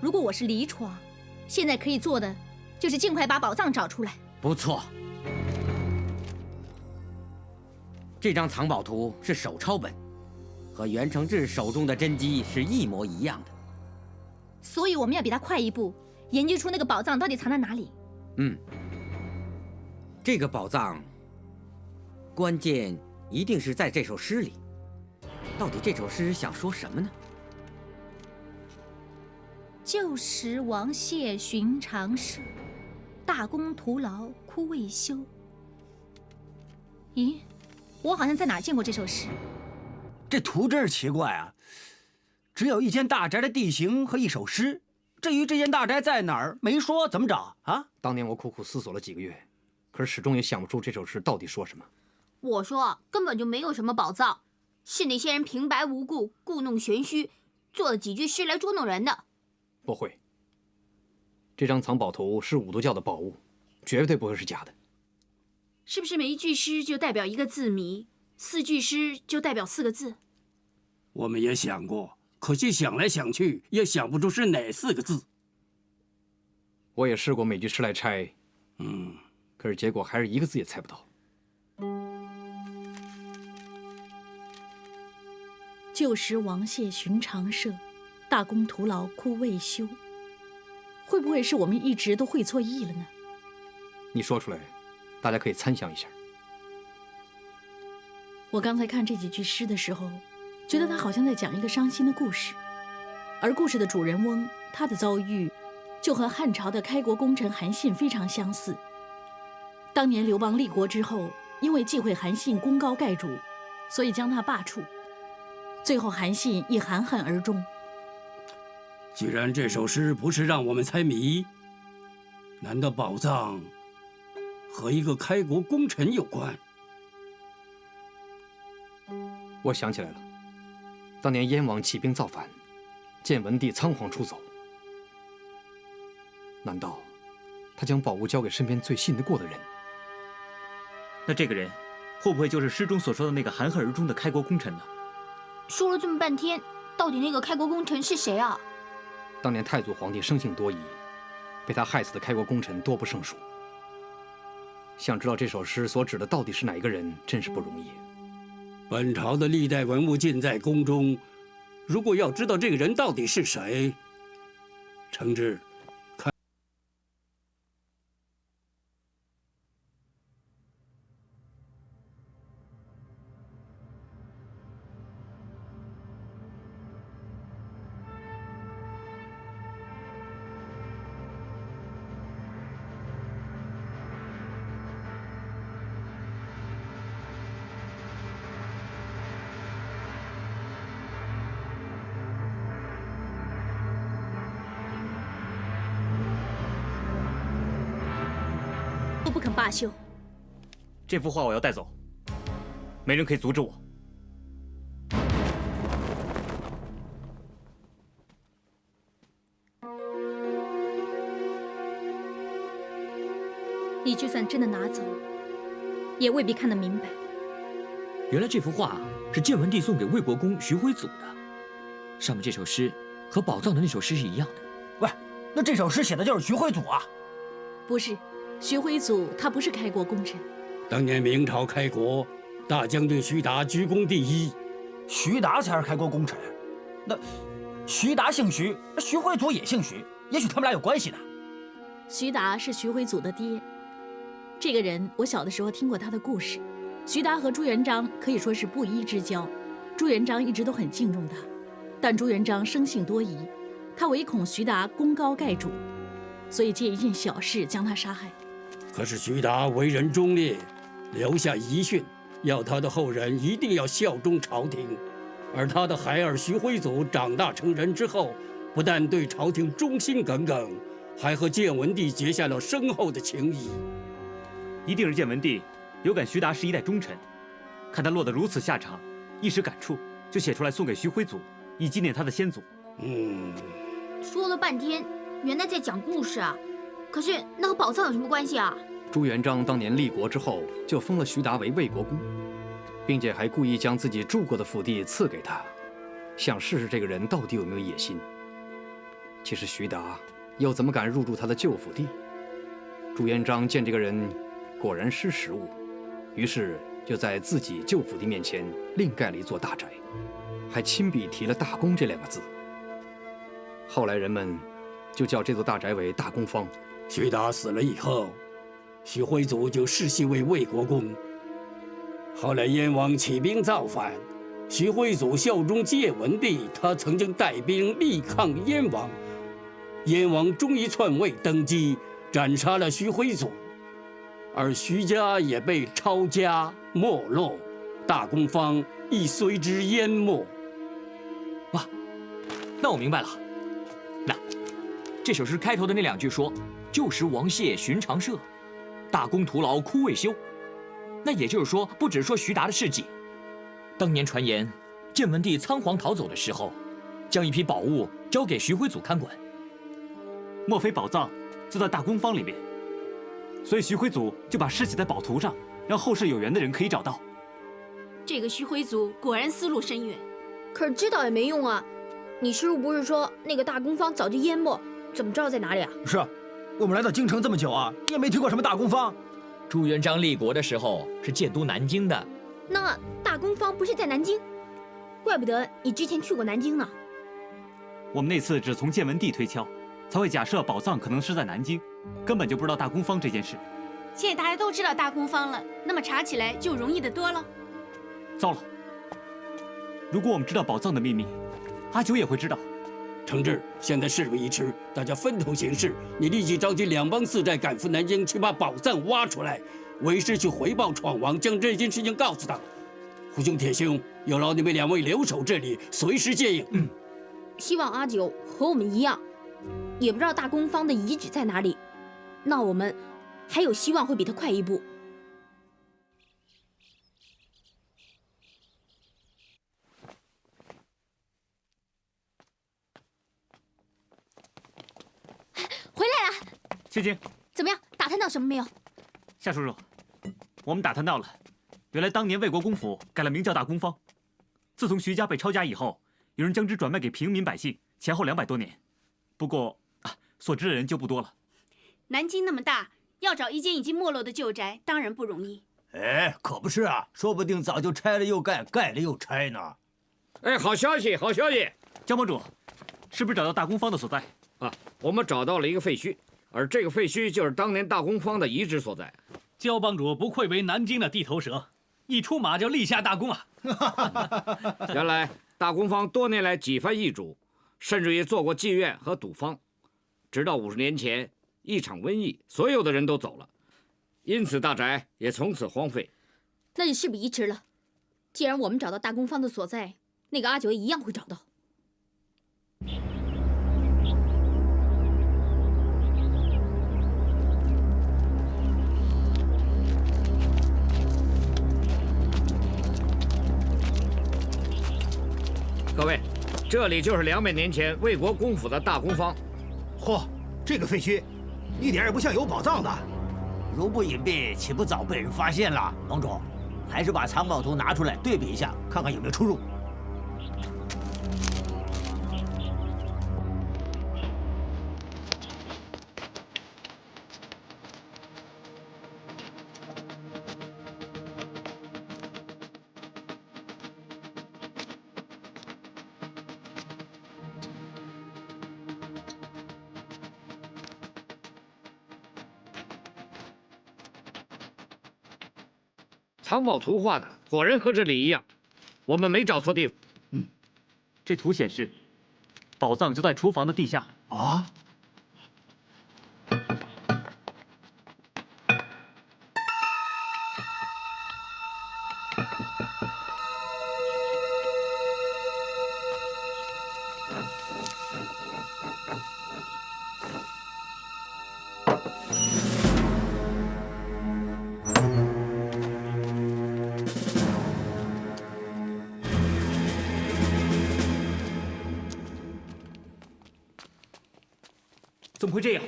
如果我是李闯，现在可以做的就是尽快把宝藏找出来。不错，这张藏宝图是手抄本，和袁承志手中的真迹是一模一样的。所以我们要比他快一步，研究出那个宝藏到底藏在哪里。这个宝藏关键一定是在这首诗里。到底这首诗想说什么呢？旧时王谢寻常社，大公徒劳枯未休。咦，我好像在哪儿见过这首诗。这图真是奇怪啊！只有一间大宅的地形和一首诗，至于这间大宅在哪儿没说，怎么找啊？当年我苦苦思索了几个月，可是始终也想不出这首诗到底说什么。我说根本就没有什么宝藏，是那些人平白无故故弄玄虚，做了几句诗来捉弄人的。不会，这张藏宝图是五毒教的宝物，绝对不会是假的。是不是每一句诗就代表一个字谜，4句诗就代表4个字？我们也想过，可惜想来想去也想不出是哪4个字。我也试过每句诗来猜，可是结果还是一个字也猜不到。旧时王谢寻常社，大公徒劳枯未休。会不会是我们一直都会错意了呢？你说出来，大家可以参详一下。我刚才看这几句诗的时候，觉得他好像在讲一个伤心的故事，而故事的主人翁他的遭遇，就和汉朝的开国功臣韩信非常相似。当年刘邦立国之后，因为忌讳韩信功高盖主，所以将他罢黜。最后韩信亦含恨而终。既然这首诗不是让我们猜谜，难道宝藏和一个开国功臣有关？我想起来了，当年燕王起兵造反，建文帝仓皇出走。难道他将宝物交给身边最信得过的人？那这个人会不会就是诗中所说的那个含恨而终的开国功臣呢？说了这么半天，到底那个开国功臣是谁啊？当年太祖皇帝生性多疑，被他害死的开国功臣多不胜数。想知道这首诗所指的到底是哪一个人，真是不容易。本朝的历代文物尽在宫中，如果要知道这个人到底是谁，承志，都不肯罢休。这幅画我要带走，没人可以阻止我。你就算真的拿走，也未必看得明白。原来这幅画是建文帝送给魏国公徐辉祖的，上面这首诗和宝藏的那首诗是一样的。喂，那这首诗写的就是徐辉祖啊？不是，徐辉祖他不是开国功臣。当年明朝开国，大将军徐达居功第一，徐达才是开国功臣。那徐达姓徐，徐辉祖也姓徐，也许他们俩有关系呢。徐达是徐辉祖的爹。这个人，我小的时候听过他的故事。徐达和朱元璋可以说是不一之交，朱元璋一直都很敬重他，但朱元璋生性多疑，他唯恐徐达功高盖主，所以借一件小事将他杀害。可是徐达为人忠烈，留下遗训，要他的后人一定要效忠朝廷。而他的孩儿徐辉祖长大成人之后，不但对朝廷忠心耿耿，还和建文帝结下了深厚的情谊。一定是建文帝有感徐达是一代忠臣，看他落得如此下场，一时感触，就写出来送给徐辉祖，以纪念他的先祖。说了半天，原来在讲故事啊！可是那和宝藏有什么关系啊？朱元璋当年立国之后，就封了徐达为魏国公，并且还故意将自己住过的府地赐给他，想试试这个人到底有没有野心。其实徐达又怎么敢入住他的旧府地？朱元璋见这个人果然识时务，于是就在自己旧府地面前另盖了一座大宅，还亲笔提了大公这2个字。后来人们就叫这座大宅为大公坊。徐达死了以后，徐徽祖就世袭为魏国公。后来燕王起兵造反，徐徽祖效忠建文帝，他曾经带兵力抗燕王，燕王终于篡位登基，斩杀了徐徽祖，而徐家也被抄家没落，大公坊亦随之淹没。哇，那我明白了。那这首诗开头的那2句说“旧时王谢寻常社，大公徒劳枯未休”，那也就是说，不只说徐达的事迹。当年传言，建文帝仓皇逃走的时候，将一批宝物交给徐徽祖看管。莫非宝藏就在大公坊里面？所以徐徽祖就把诗写在宝图上，让后世有缘的人可以找到。这个徐徽祖果然思路深远。可是知道也没用啊！你师傅不是说那个大公坊早就淹没，怎么知道在哪里啊？是，我们来到京城这么久啊，也没听过什么大公坊。朱元璋立国的时候是建都南京的。那大公坊不是在南京？怪不得你之前去过南京呢。我们那次只从建文帝推敲，才会假设宝藏可能是在南京，根本就不知道大公坊这件事。现在大家都知道大公坊了，那么查起来就容易得多了。糟了！如果我们知道宝藏的秘密，阿九也会知道。承志，现在事不宜迟，大家分头行事。你立即召集2帮4寨赶赴南京，去把宝藏挖出来。为师去回报闯王，将这件事情告诉他。胡兄、铁兄，有劳你们2位留守这里，随时接应。希望阿九和我们一样，也不知道大公坊的遗址在哪里。那我们还有希望会比他快一步。回来了，青青，怎么样？打探到什么没有？夏叔叔，我们打探到了，原来当年魏国公府改了名叫大公坊。自从徐家被抄家以后，有人将之转卖给平民百姓，前后200多年。不过所知的人就不多了。南京那么大，要找一间已经没落的旧宅，当然不容易。哎，可不是啊，说不定早就拆了又盖，盖了又拆呢。哎，好消息，好消息！焦帮主，是不是找到大公坊的所在？啊，我们找到了一个废墟，而这个废墟就是当年大公坊的遗址所在。焦帮主不愧为南京的地头蛇，一出马就立下大功啊！原来大公坊多年来几番易主，甚至于做过妓院和赌坊，直到50年前一场瘟疫，所有的人都走了，因此大宅也从此荒废。那就事不宜迟了。既然我们找到大公坊的所在，那个阿九也一样会找到。各位，这里就是200年前魏国公府的大公坊。嚯，这个废墟，一点也不像有宝藏的。如不隐蔽，岂不早被人发现了？盟主，还是把藏宝图拿出来对比一下，看看有没有出入。藏宝图画的果然和这里一样，我们没找错地方。这图显示，宝藏就在厨房的地下。啊？怎么会这样？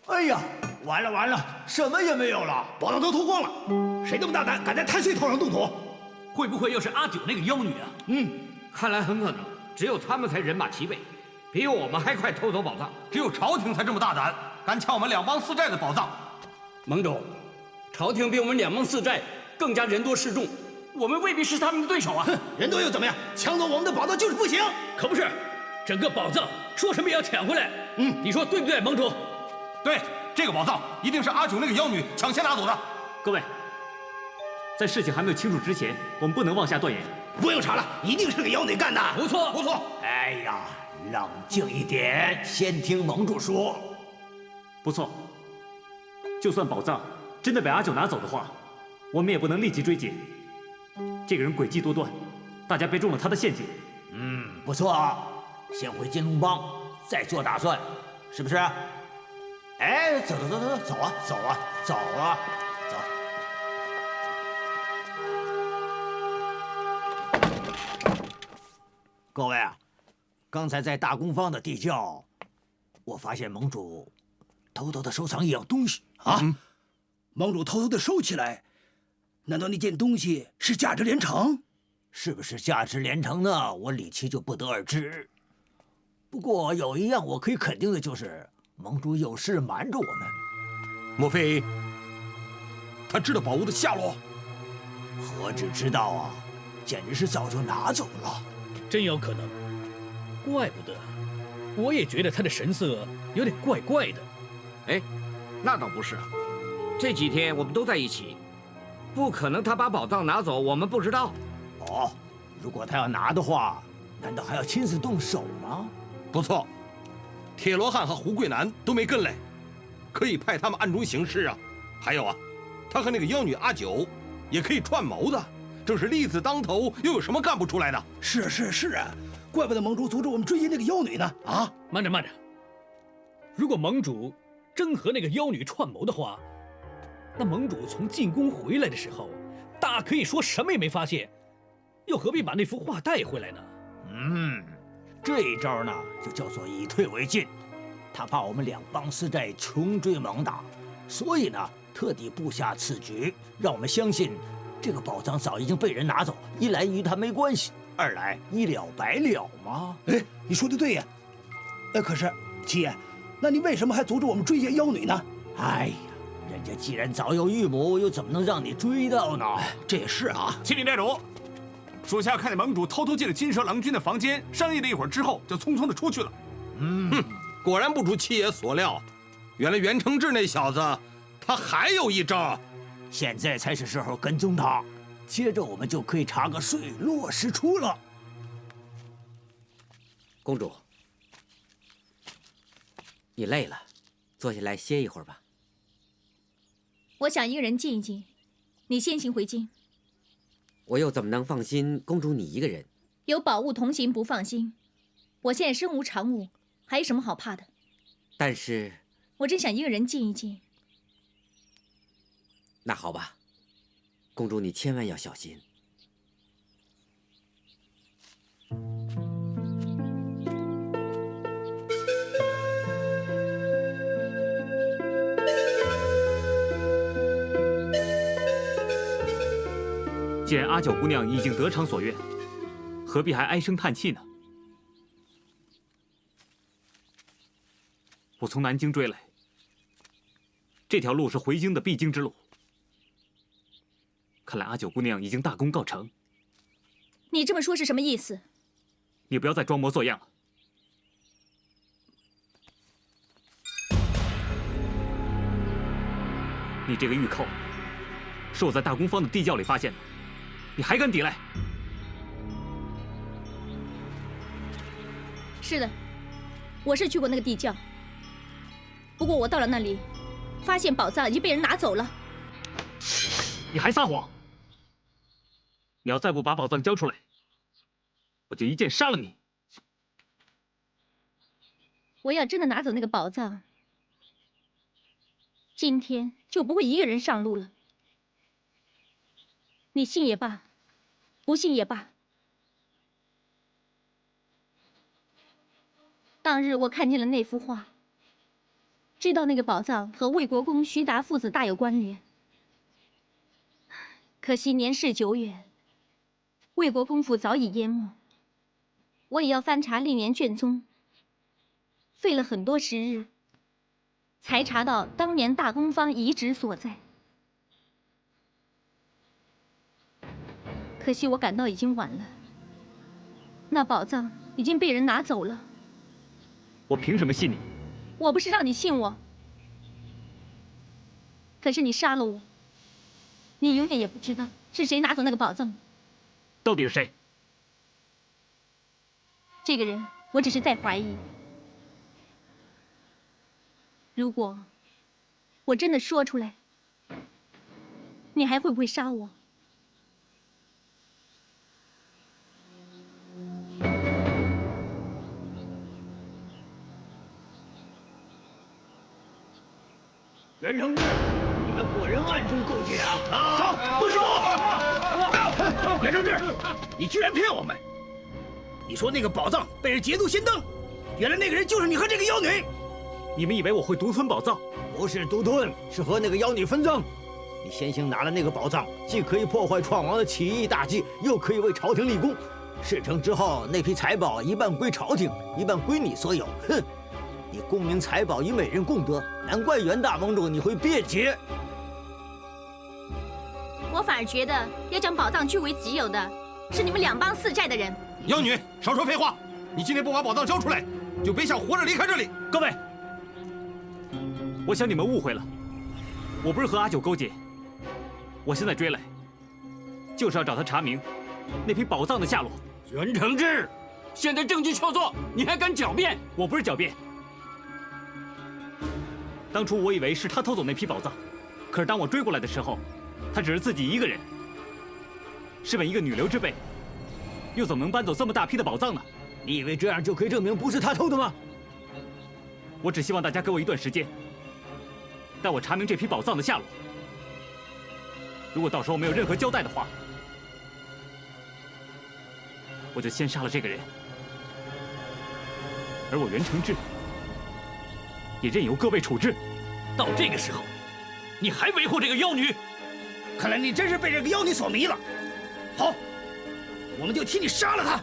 哎呀，完了完了，什么也没有了，宝藏都偷光了。谁那么大胆，敢在太岁头上动土？会不会又是阿九那个妖女啊？看来很可能，只有他们才人马齐备。比我们还快偷走宝藏。只有朝廷才这么大胆，敢抢我们两帮四寨的宝藏。盟主，朝廷比我们两帮四寨更加人多势众，我们未必是他们的对手啊！人多又怎么样？抢走我们的宝藏就是不行。可不是，整个宝藏说什么也要抢回来。你说对不对，盟主？对，这个宝藏一定是阿九那个妖女抢先拿走的。各位，在事情还没有清楚之前，我们不能妄下断言。不用查了，一定是个妖女干的。不错，不错。哎呀，冷静一点，先听盟主说。不错，就算宝藏真的被阿九拿走的话，我们也不能立即追检。这个人诡计多端，大家被中了他的陷阱。不错，先回金龙帮，再做打算，是不是？哎，走啊！各位啊，刚才在大公坊的地窖，我发现盟主偷偷的收藏一样东西啊！盟主偷偷的收起来，难道那件东西是价值连城？是不是价值连城呢？我李琦就不得而知。不过有一样我可以肯定的就是，盟主有事瞒着我们。莫非他知道宝物的下落？何止知道啊，简直是早就拿走了。真有可能，怪不得，我也觉得他的神色有点怪怪的。哎，那倒不是，这几天我们都在一起，不可能他把宝藏拿走我们不知道。哦，如果他要拿的话，难道还要亲自动手吗？不错，铁罗汉和胡桂南都没跟来，可以派他们暗中行事啊。还有啊，他和那个妖女阿九也可以串谋的。正是利字当头，又有什么干不出来的？是啊，怪不得盟主阻止我们追击那个妖女呢！啊，慢着，如果盟主真和那个妖女串谋的话，那盟主从进宫回来的时候，大可以说什么也没发现，又何必把那幅画带回来呢？这一招呢，就叫做以退为进。他怕我们两帮四寨穷追猛打，所以呢，特地布下此局，让我们相信这个宝藏早已经被人拿走，一来与他没关系，二来一了百了嘛。哎，你说的对呀。可是七爷，那你为什么还阻止我们追劫妖女呢？哎呀，人家既然早有预谋，又怎么能让你追到呢？这也是啊。启禀寨主，属下看见盟主偷偷进了金蛇郎君的房间，商议了一会儿之后，就匆匆的出去了。果然不出七爷所料，原来袁承志那小子，他还有一招。现在才是时候跟踪他，接着我们就可以查个水落石出了。公主，你累了，坐下来歇一会儿吧。我想一个人静一静，你先行回京。我又怎么能放心公主你一个人？有宝物同行不放心。我现在身无长物，还有什么好怕的？但是我真想一个人静一静。那好吧，公主你千万要小心。既然阿九姑娘已经得偿所愿，何必还唉声叹气呢？我从南京追来，这条路是回京的必经之路。看来阿九姑娘已经大功告成。你这么说是什么意思？你不要再装模作样了。你这个玉扣，是我在大公坊的地窖里发现的，你还敢抵赖？是的，我是去过那个地窖，不过我到了那里，发现宝藏已经被人拿走了。你还撒谎！你要再不把宝藏交出来，我就一剑杀了你！我要真的拿走那个宝藏，今天就不会一个人上路了。你信也罢，不信也罢。当日我看见了那幅画，知道那个宝藏和魏国公徐达父子大有关联。可惜年事久远，魏国公府早已淹没。我也要翻查历年卷宗，费了很多时日，才查到当年大公方遗址所在。可惜我赶到已经晚了，那宝藏已经被人拿走了。我凭什么信你？我不是让你信我，可是你杀了我，你永远也不知道是谁拿走那个宝藏。到底是谁？这个人，我只是在怀疑。如果我真的说出来，你还会不会杀我？袁承志，你们果然暗中勾结啊！走，不说。袁承志，你居然骗我们！你说那个宝藏被人劫夺先登，原来那个人就是你和这个妖女。你们以为我会独吞宝藏？不是独吞，是和那个妖女分赃。你先行拿了那个宝藏，既可以破坏创王的起义大计，又可以为朝廷立功。事成之后，那批财宝一半归朝廷，一半归你所有。哼！你功名财宝与美人共得，难怪袁大盟主你会辩解。我反而觉得要将宝藏据为己有的是你们两帮私寨的人。妖女，少说废话！你今天不把宝藏交出来，就别想活着离开这里。各位，我想你们误会了，我不是和阿九勾结，我现在追来，就是要找他查明那批宝藏的下落。袁承志，现在证据确凿，你还敢狡辩？我不是狡辩。当初我以为是他偷走那批宝藏，可是当我追过来的时候，他只是自己一个人。试问一个女流之辈，又怎么能搬走这么大批的宝藏呢？你以为这样就可以证明不是他偷的吗？我只希望大家给我一段时间，带我查明这批宝藏的下落。如果到时候没有任何交代的话，我就先杀了这个人，而我袁承志也任由各位处置。到这个时候，你还维护这个妖女？看来你真是被这个妖女所迷了。好，我们就替你杀了她。